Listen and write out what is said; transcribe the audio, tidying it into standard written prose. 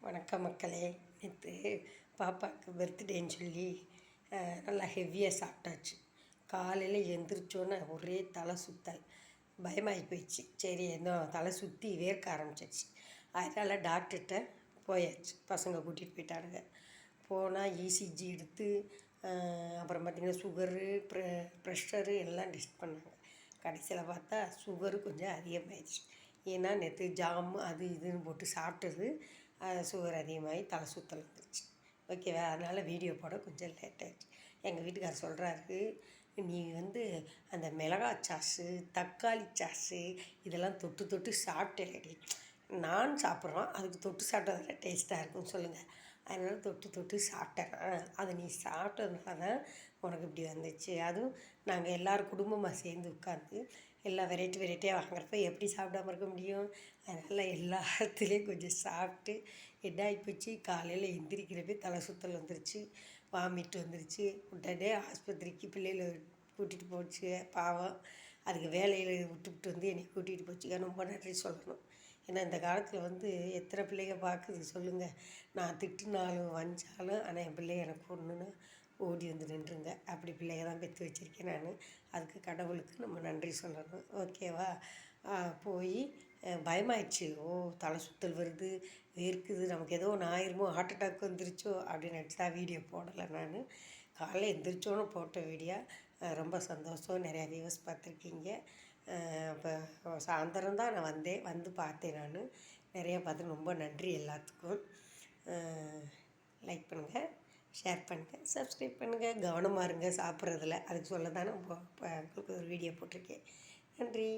வணக்கம் மக்களே. நேற்று பாப்பாவுக்கு பர்த்டேன்னு சொல்லி நல்லா ஹெவியாக சாப்பிட்டாச்சு. காலையில் எழுந்திரிச்சோன்னே ஒரே தலை சுற்றல், பயமாகி போயிடுச்சு. சரி, இன்னும் தலை சுற்றி வேர்க்க ஆரம்பிச்சிச்சு. அதனால் டாக்டர்கிட்ட போயாச்சு. பசங்க கூட்டிகிட்டு போயிட்டானுங்க. போனால் இசிஜி எடுத்து அப்புறம் பார்த்திங்கன்னா சுகரு ப்ரெஷரு எல்லாம் டெஸ்ட் பண்ணாங்க. கடைசியில் பார்த்தா சுகரு கொஞ்சம் அதிகமாகிடுச்சு. ஏன்னா நேற்று ஜாமு அது இதுன்னு போட்டு சாப்பிட்டது சுகர் அதிகமாகி தலை சுற்றல் வந்துருச்சு. ஓகேவா? அதனால் வீடியோ போட கொஞ்சம் லேட் ஆகிடுச்சு. எங்கள் வீட்டுக்காரர் சொல்கிறாரு, நீ அந்த மிளகாய் சாஸு, தக்காளி சாஸு இதெல்லாம் தொட்டு தொட்டு சாப்பிட்டேடி. நான் சாப்பிட்றோம், அதுக்கு தொட்டு சாப்பிட்டதில்ல டேஸ்ட்டாக இருக்கும்னு சொல்லுங்கள். அதனால் தொட்டு தொட்டு சாப்பிட்டேன். அதை நீ சாப்பிட்டதுனால தான் உனக்கு இப்படி வந்துச்சு. அதுவும் நாங்கள் எல்லோரும் குடும்பமாக சேர்ந்து உட்காந்து எல்லாம் வெரைட்டியாக வாங்குறப்ப எப்படி சாப்பிடாம இருக்க முடியும்? அதனால் எல்லாத்துலேயும் கொஞ்சம் சாப்பிட்டு என்ன ஆகிப்போச்சு, காலையில் எந்திரிக்கிறப்பே தலை சுற்றல் வந்துருச்சு, வாமிட்டு வந்துருச்சு. உடனே ஆஸ்பத்திரிக்கு பிள்ளைகளை கூட்டிகிட்டு போச்சு. பாவம், அதுக்கு வேலையில் விட்டுவிட்டு என்னை கூட்டிகிட்டு போச்சுக்க. ரொம்ப நன்றி சொல்லணும். ஏன்னா இந்த காலத்தில் எத்தனை பிள்ளைங்க பார்க்குது சொல்லுங்கள். நான் திட்டுனாலும் வஞ்சாலும் ஆனால் என் பிள்ளைங்க எனக்கு ஒன்றுன்னா ஓடி வந்து நின்றுங்க. அப்படி பிள்ளைங்க தான் பெற்று வச்சுருக்கேன் நான். அதுக்கு கடவுளுக்கு நம்ம நன்றி சொல்லணும். ஓகேவா? போய் பயமாயிடுச்சு. தலை சுற்றல் வருது, வேர்க்குது, நமக்கு ஏதோ ஒன்று ஆயிருமோ, ஹார்ட் அட்டாக் வந்துருச்சோ அப்படின்னு நினச்சி தான் வீடியோ போடலை நான். காலையில் எந்திரிச்சோன்னு போட்ட வீடியோ. ரொம்ப சந்தோஷம். நிறையா வியூஸ் பார்த்துருக்கீங்க. இப்போ சாயந்தரம் தான் நான் வந்து பார்த்தேன் நான். நிறையா பார்த்து ரொம்ப நன்றி எல்லாத்துக்கும். லைக் பண்ணுங்கள், ஷேர் பண்ணுங்கள், சப்ஸ்கிரைப் பண்ணுங்கள். கவனமாக இருங்க சாப்பிட்றதில்ல. அதுக்கு சொல்ல தான் நான் உங்களுக்கு ஒரு வீடியோ போட்டிருக்கேன். நன்றி.